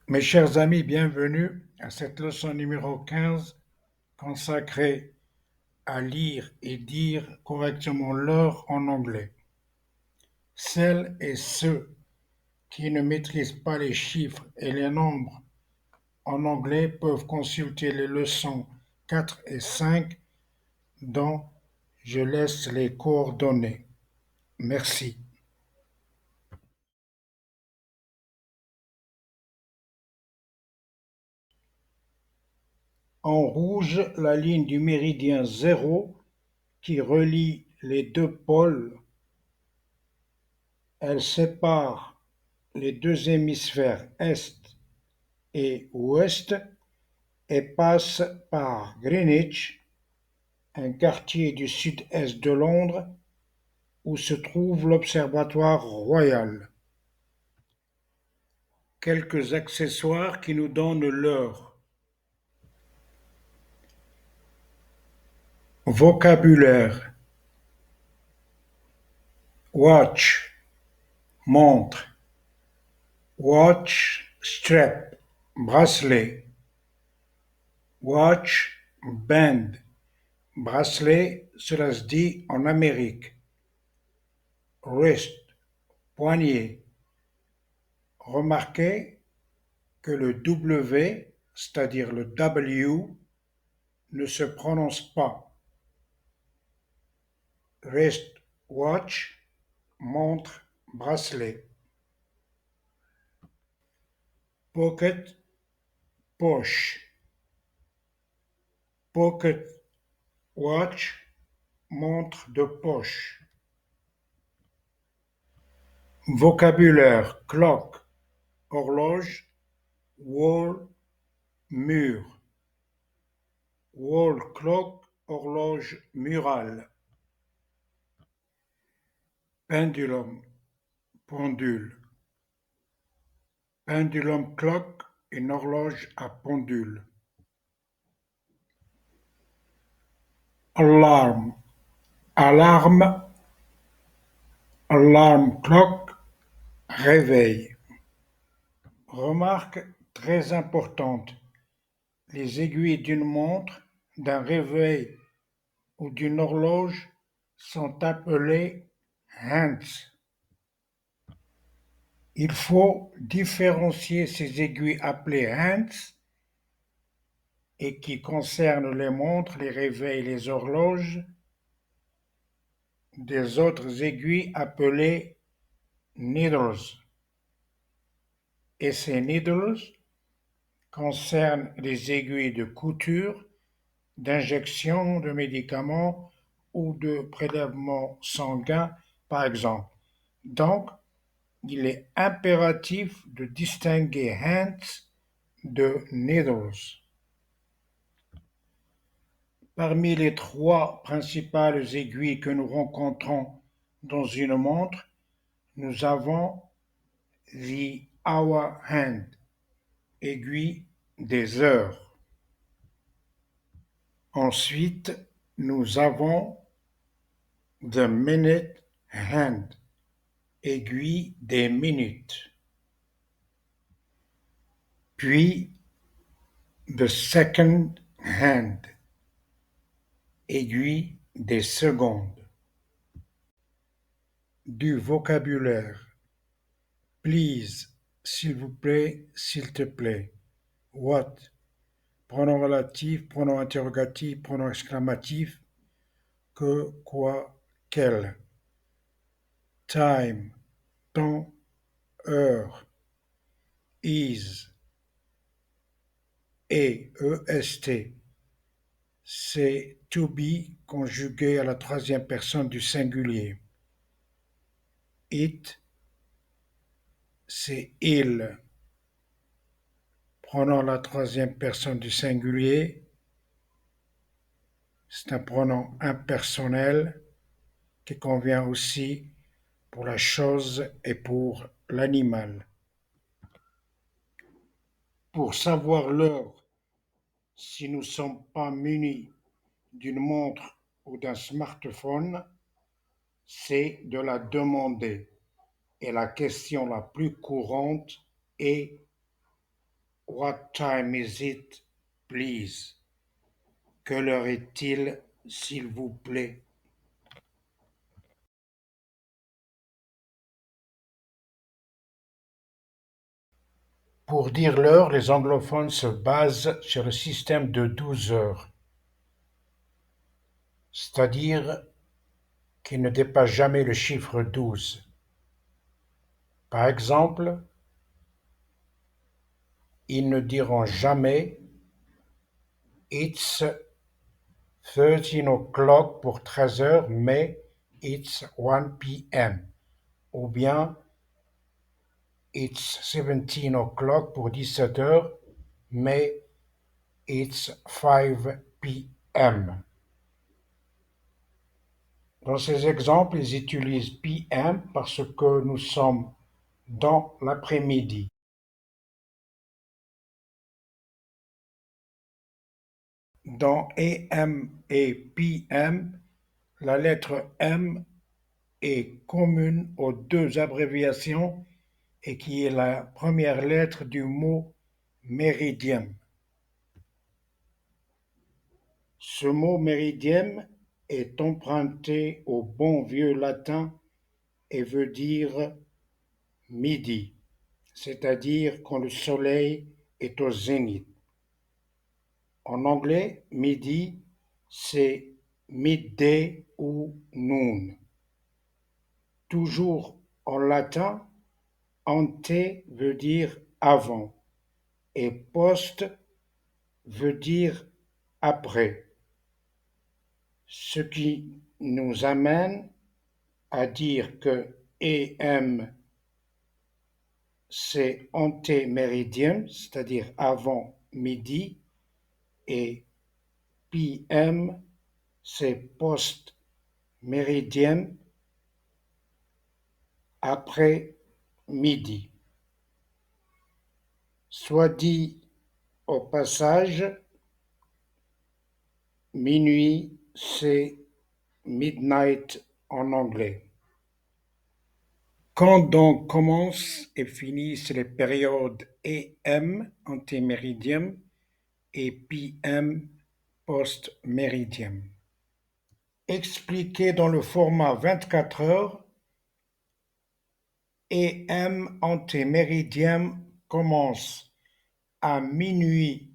Mes chers amis, bienvenue à cette leçon numéro 15 consacrée à lire et dire correctement l'heure en anglais. Celles et ceux qui ne maîtrisent pas les chiffres et les nombres en anglais peuvent consulter les leçons 4 et 5 dont je laisse les coordonnées. Merci. En rouge, la ligne du méridien 0 qui relie les deux pôles. Elle sépare les deux hémisphères est et ouest et passe par Greenwich, un quartier du sud-est de Londres où se trouve l'Observatoire royal. Quelques accessoires qui nous donnent l'heure. Vocabulaire. Watch, montre. Watch, strap, bracelet. Watch, band. Bracelet, cela se dit en Amérique. Wrist, poignet. Remarquez que le W, c'est-à-dire le W, ne se prononce pas. Wrist, watch, montre, bracelet. Pocket, poche. Pocket, watch, montre de poche. Vocabulaire, clock, horloge, wall, mur. Wall clock, horloge murale. Pendulum, pendule. Pendulum clock, une horloge à pendule. Alarme, alarme, alarm clock, réveil. Remarque très importante, les aiguilles d'une montre, d'un réveil ou d'une horloge sont appelées hands. Il faut différencier ces aiguilles appelées hands et qui concernent les montres, les réveils, les horloges, des autres aiguilles appelées needles. Et ces needles concernent les aiguilles de couture, d'injection de médicaments ou de prélèvement sanguin, par exemple. Donc, il est impératif de distinguer hands de needles. Parmi les trois principales aiguilles que nous rencontrons dans une montre, nous avons the hour hand, aiguille des heures. Ensuite, nous avons the minute hand, aiguille des minutes. Puis, the second hand, aiguille des secondes. Du vocabulaire. Please, s'il vous plaît, s'il te plaît. What, pronom relatif, pronom interrogatif, pronom exclamatif. Que, quoi, quel. Time, temps, heure. Is, est, c'est to be conjugué à la troisième personne du singulier. It, c'est il. Prenons la troisième personne du singulier. C'est un pronom impersonnel qui convient aussi pour la chose et pour l'animal. Pour savoir l'heure, si nous ne sommes pas munis d'une montre ou d'un smartphone, c'est de la demander. Et la question la plus courante est What time is it, please? Quelle heure est-il, s'il vous plaît? Pour dire l'heure, les anglophones se basent sur le système de 12 heures, c'est-à-dire qu'ils ne dépassent jamais le chiffre 12. Par exemple, ils ne diront jamais It's 13 o'clock pour 13 heures, mais It's 1 p.m. Ou bien It's 17 o'clock pour 17 heures, mais It's 5 p.m. Dans ces exemples, ils utilisent PM parce que nous sommes dans l'après-midi. Dans AM et PM, la lettre M est commune aux deux abréviations et qui est la première lettre du mot méridien. Ce mot méridien est emprunté au bon vieux latin et veut dire midi, c'est-à-dire quand le soleil est au zénith. En anglais, midi, c'est midday ou noon. Toujours en latin, ante veut dire avant et post veut dire après, ce qui nous amène à dire que AM c'est antéméridien, c'est-à-dire avant midi, et PM c'est post-méridien, après midi. Soit dit au passage, minuit c'est midnight en anglais. Quand donc commencent et finissent les périodes AM antéméridien et PM post-méridien? Expliqué dans le format 24 heures, AM antéméridien commence à minuit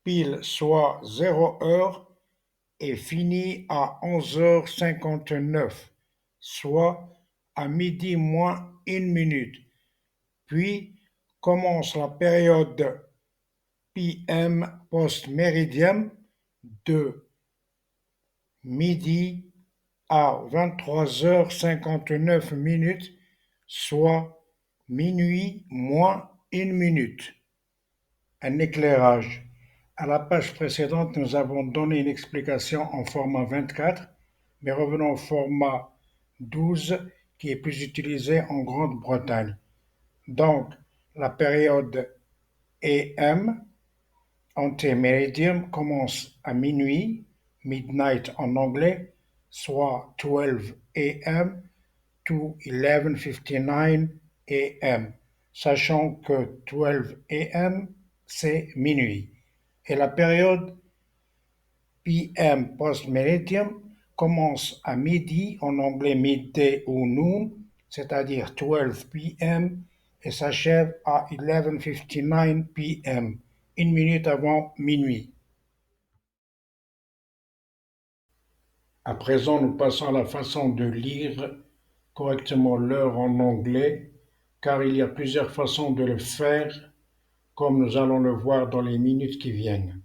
pile, soit 0 heure, et finit à 11h59, soit à midi moins une minute. Puis commence la période PM post-méridien de midi à 23h59, soit minuit moins une minute. Un éclairage. À la page précédente, nous avons donné une explication en format 24, mais revenons au format 12 qui est plus utilisé en Grande-Bretagne. Donc, la période AM, antéméridien, commence à minuit, midnight en anglais, soit 12 AM to 11:59 AM, sachant que 12 AM, c'est minuit. Et la période PM post-méridien commence à midi, en anglais midday ou noon, c'est-à-dire 12 PM, et s'achève à 11:59 PM, une minute avant minuit. À présent, nous passons à la façon de lire correctement l'heure en anglais, car il y a plusieurs façons de le faire, comme nous allons le voir dans les minutes qui viennent.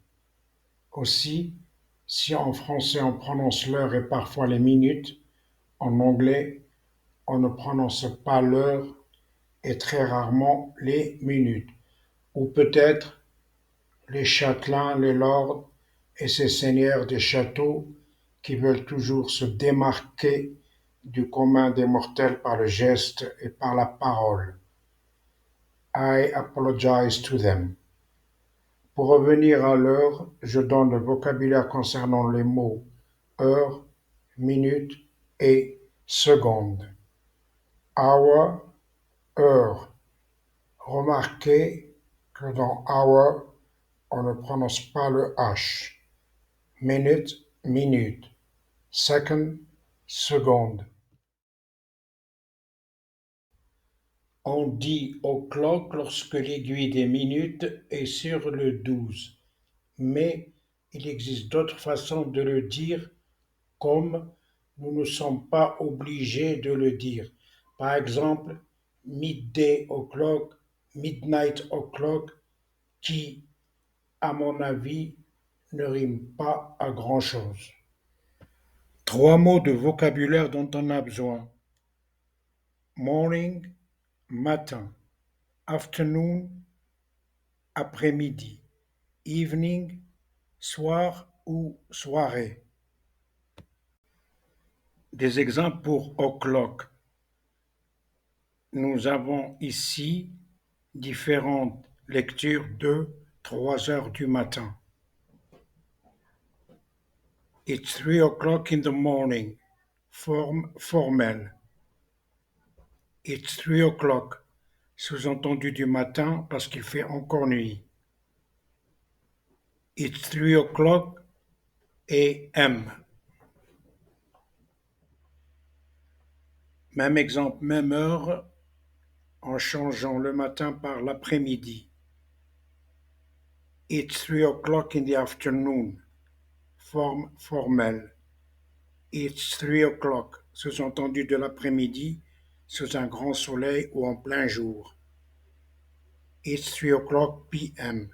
Aussi, si en français on prononce l'heure et parfois les minutes, en anglais on ne prononce pas l'heure et très rarement les minutes. Ou peut-être les châtelains, les lords et ces seigneurs des châteaux qui veulent toujours se démarquer du commun des mortels par le geste et par la parole. I apologize to them. Pour revenir à l'heure, je donne le vocabulaire concernant les mots heure, minute et seconde. Hour, heure. Remarquez que dans hour, on ne prononce pas le H. Minute, minute. Second, seconde. On dit o'clock lorsque l'aiguille des minutes est sur le 12, mais il existe d'autres façons de le dire, comme nous ne sommes pas obligés de le dire. Par exemple, midday o'clock, midnight o'clock, qui, à mon avis, ne rime pas à grand-chose. Trois mots de vocabulaire dont on a besoin. Morning, matin. Afternoon, après-midi. Evening, soir ou soirée. Des exemples pour o'clock. Nous avons ici différentes lectures de 3 heures du matin. It's 3 o'clock in the morning. Forme formelle. It's 3 o'clock. Sous-entendu du matin parce qu'il fait encore nuit. It's 3 o'clock a.m. Même exemple, même heure, en changeant le matin par l'après-midi. It's 3 o'clock in the afternoon. Forme formelle. It's 3 o'clock, sous-entendu de l'après-midi, sous un grand soleil ou en plein jour. It's 3 o'clock p.m.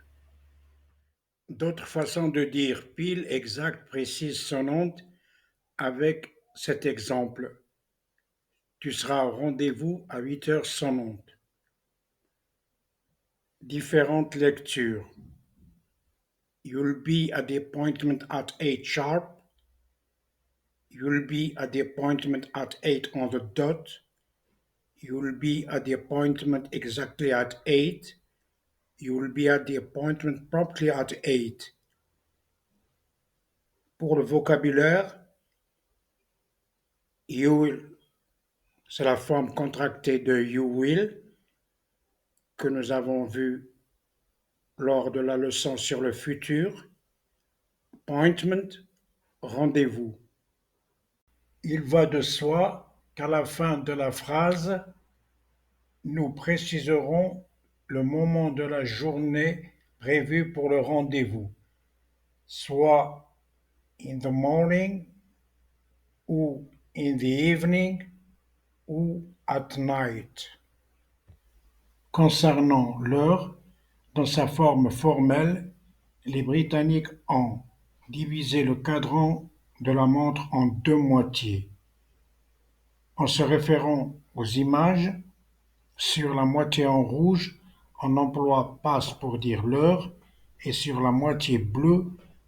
D'autres façons de dire pile, exact, précise, sonnante avec cet exemple. Tu seras au rendez-vous à 8 heures sonnantes. Différentes lectures. You'll be at the appointment at 8 sharp. You'll be at the appointment at 8 on the dot. You'll be at the appointment exactly at 8. You'll be at the appointment promptly at 8. Pour le vocabulaire, you will, c'est la forme contractée de you will que nous avons vu lors de la leçon sur le futur. Appointment, rendez-vous. Il va de soi qu'à la fin de la phrase, nous préciserons le moment de la journée prévu pour le rendez-vous, soit in the morning ou in the evening ou at night. Concernant l'heure, dans sa forme formelle, les Britanniques ont divisé le cadran de la montre en deux moitiés. En se référant aux images, sur la moitié en rouge, on emploie passe pour dire l'heure et sur la moitié bleue,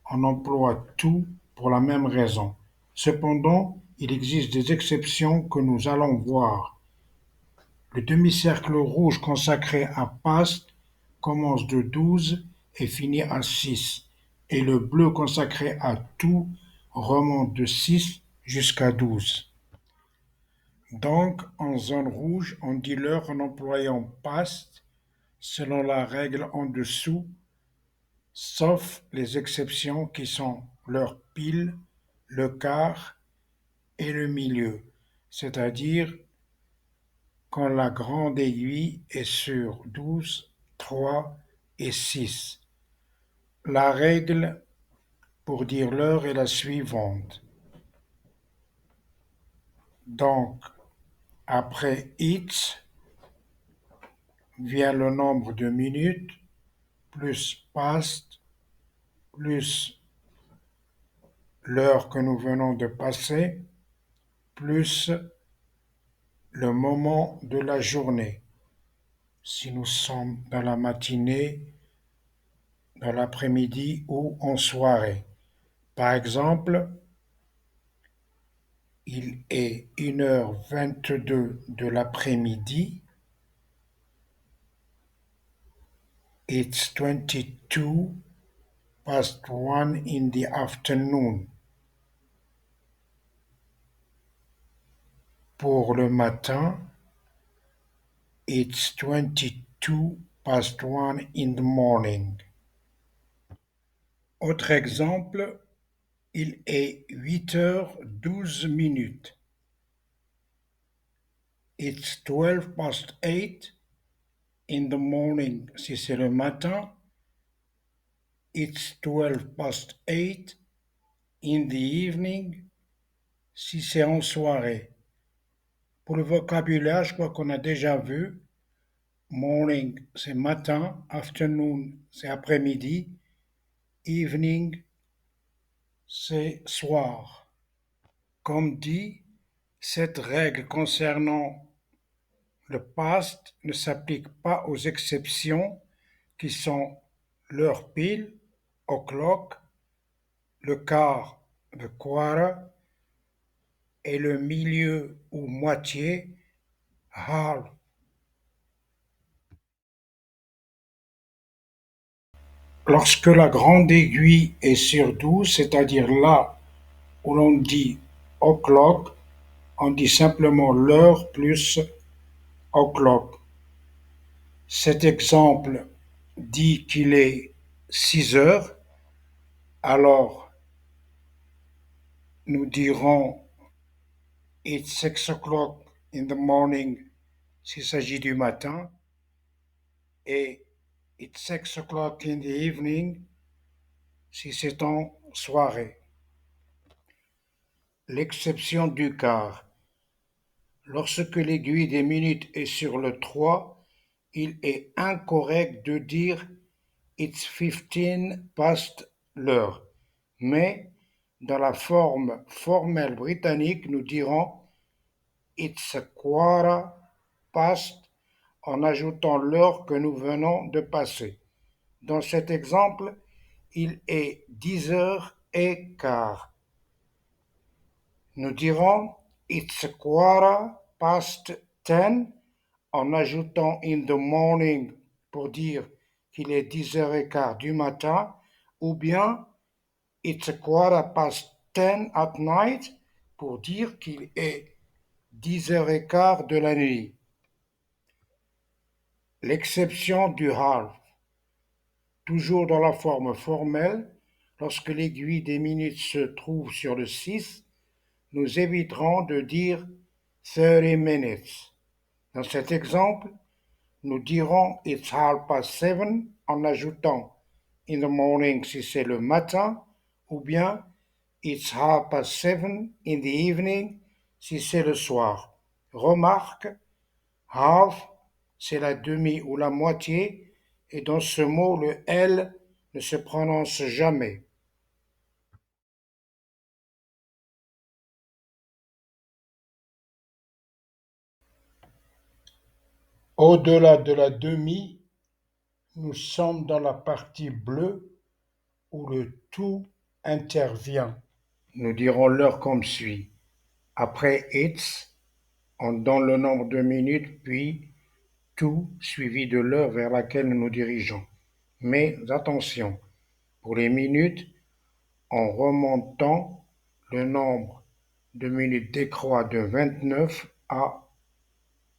on emploie tout pour la même raison. Cependant, il existe des exceptions que nous allons voir. Le demi-cercle rouge consacré à past commence de 12 et finit à 6, et le bleu consacré à tout remonte de 6 jusqu'à 12. Donc, en zone rouge, on dit l'heure en employant past selon la règle en dessous, sauf les exceptions qui sont l'heure pile, le quart et le milieu, c'est-à-dire quand la grande aiguille est sur 12, 3 et 6. La règle pour dire l'heure est la suivante. Donc, après it vient le nombre de minutes, plus past, plus l'heure que nous venons de passer, plus le moment de la journée. Si nous sommes dans la matinée, dans l'après-midi ou en soirée. Par exemple, il est 1h22 de l'après-midi. It's 22 past 1 in the afternoon. Pour le matin, it's 22 past 1 in the morning. Autre exemple, il est 8h12. It's 12 past 8 in the morning si c'est le matin. It's 12 past 8 in the evening si c'est en soirée. Pour le vocabulaire, je crois qu'on a déjà vu. Morning, c'est matin. Afternoon, c'est après-midi. Evening, c'est soir. Comme dit, cette règle concernant le past ne s'applique pas aux exceptions qui sont l'heure pile, o'clock, le quart, the quarter, et le milieu ou moitié, half. Lorsque la grande aiguille est sur 12, c'est-à-dire là où l'on dit o'clock, on dit simplement l'heure plus o'clock. Cet exemple dit qu'il est 6 heures, alors nous dirons it's 6 o'clock in the morning s'il s'agit du matin et it's 6 o'clock in the evening si c'est en soirée. L'exception du quart. Lorsque l'aiguille des minutes est sur le 3, il est incorrect de dire it's 15 past l'heure. Mais dans la forme formelle britannique, nous dirons it's a quarter past en ajoutant l'heure que nous venons de passer. Dans cet exemple, il est 10h15. Nous dirons it's a quarter past 10 en ajoutant in the morning pour dire qu'il est 10h15 du matin, ou bien it's a quarter past 10 at night pour dire qu'il est 10h15 de la nuit. L'exception du half. Toujours dans la forme formelle, lorsque l'aiguille des minutes se trouve sur le 6, nous éviterons de dire 30 minutes. Dans cet exemple, nous dirons it's 7:30 en ajoutant in the morning si c'est le matin, ou bien it's 7:30 in the evening si c'est le soir. Remarque, half, c'est la demi ou la moitié, et dans ce mot, le L ne se prononce jamais. Au-delà de la demi, nous sommes dans la partie bleue où le tout intervient. Nous dirons l'heure comme suit. Après it's, on donne le nombre de minutes, puis tout suivi de l'heure vers laquelle nous nous dirigeons. Mais attention, pour les minutes, en remontant, le nombre de minutes décroît de 29 à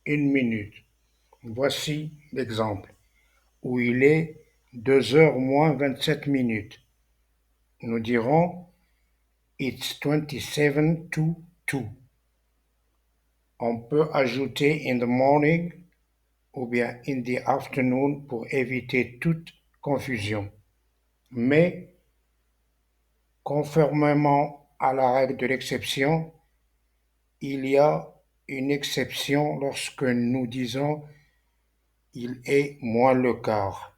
1 minute. Voici l'exemple où il est 2 heures moins 27 minutes. Nous dirons it's 27 to 2. On peut ajouter in the morning ou bien in the afternoon pour éviter toute confusion. Mais, conformément à la règle de l'exception, il y a une exception lorsque nous disons il est moins le quart.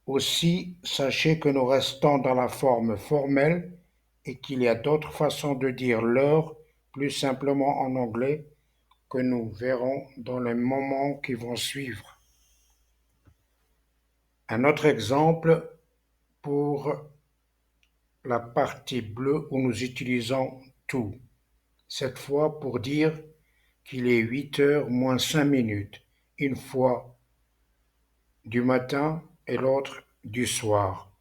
Aussi, sachez que nous restons dans la forme formelle et qu'il y a d'autres façons de dire l'heure plus simplement en anglais que nous verrons dans les moments qui vont suivre. Un autre exemple pour la partie bleue où nous utilisons to, cette fois pour dire qu'il est 8 heures moins 5 minutes, une fois du matin et l'autre du soir.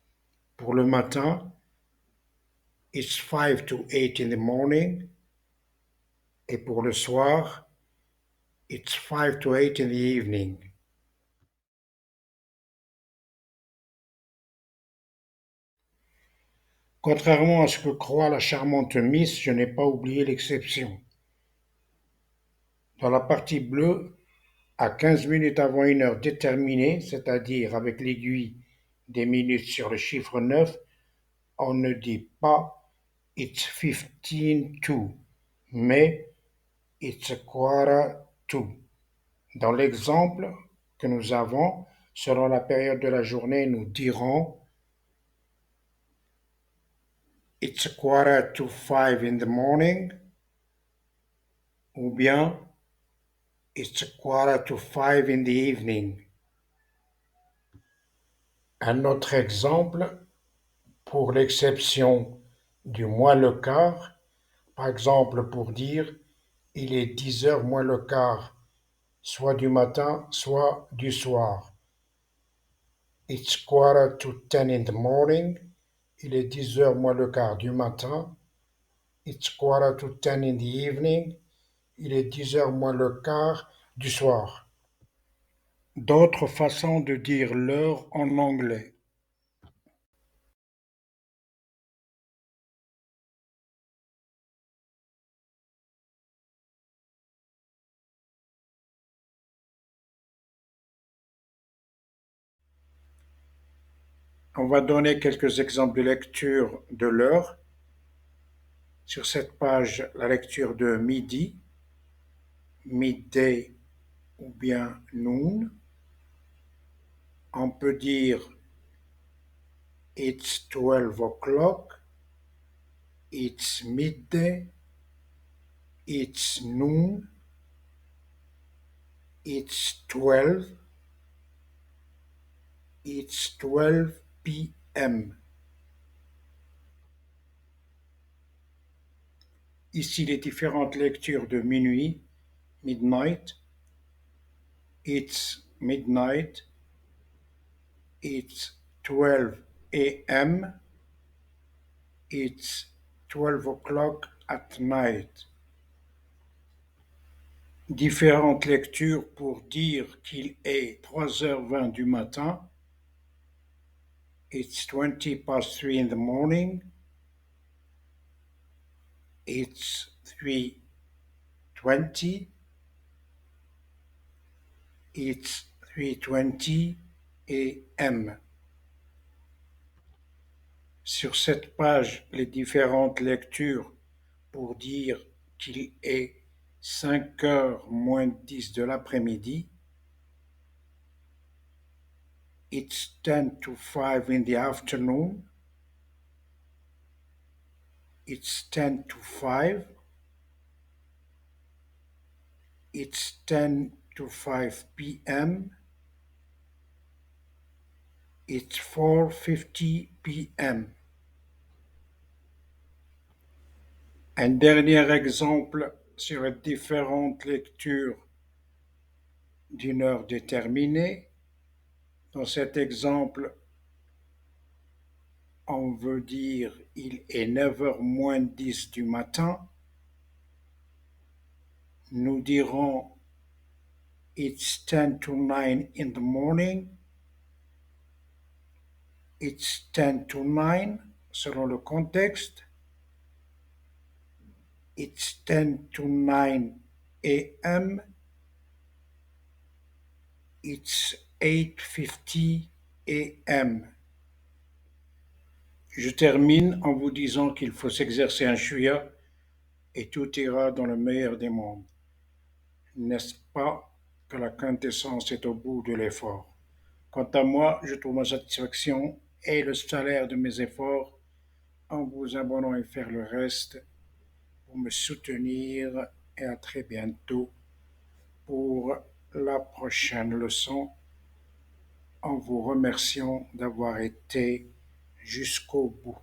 Pour le matin, it's 5 to 8 in the morning, et pour le soir, it's 5 to 8 in the evening. Contrairement à ce que croit la charmante Miss, je n'ai pas oublié l'exception. Dans la partie bleue, à 15 minutes avant une heure déterminée, c'est-à-dire avec l'aiguille des minutes sur le chiffre 9, on ne dit pas It's 15 to, mais It's a quarter to. Dans l'exemple que nous avons, selon la période de la journée, nous dirons It's a quarter to 5 in the morning ou bien It's a quarter to 5 in the evening. Un autre exemple pour l'exception du moins le quart, par exemple pour dire il est 10 heures moins le quart, soit du matin, soit du soir. It's quarter to 10 in the morning. Il est 10 heures moins le quart du matin. It's quarter to 10 in the evening. Il est 10 heures moins le quart du soir. D'autres façons de dire l'heure en anglais. On va donner quelques exemples de lecture de l'heure. Sur cette page, la lecture de midi, midday ou bien noon. On peut dire it's 12 o'clock, it's midday, it's noon, it's 12, it's 12 p.m. Ici les différentes lectures de minuit, midnight, it's midnight, it's 12 a.m., it's 12 o'clock at night. Différentes lectures pour dire qu'il est 3h20 du matin. It's 20 past 3 in the morning. It's 3:20. It's 3:20 a.m. Sur cette page, les différentes lectures pour dire qu'il est 5h moins 10 de l'après-midi. It's 10 to 5 in the afternoon. It's 10 to 5. It's 10 to 5 p.m. It's 4:50 p.m. Un dernier exemple sur les différentes lectures d'une heure déterminée. Dans cet exemple, on veut dire il est 9h moins 10 du matin. Nous dirons it's 10 to 9 in the morning. It's 10 to 9 selon le contexte. It's 10 to 9 a.m. It's 8:50 a.m. Je termine en vous disant qu'il faut s'exercer un chouïa et tout ira dans le meilleur des mondes. N'est-ce pas que la quintessence est au bout de l'effort? Quant à moi, je trouve ma satisfaction et le salaire de mes efforts en vous abonnant et faire le reste pour me soutenir et à très bientôt pour la prochaine leçon en vous remerciant d'avoir été jusqu'au bout.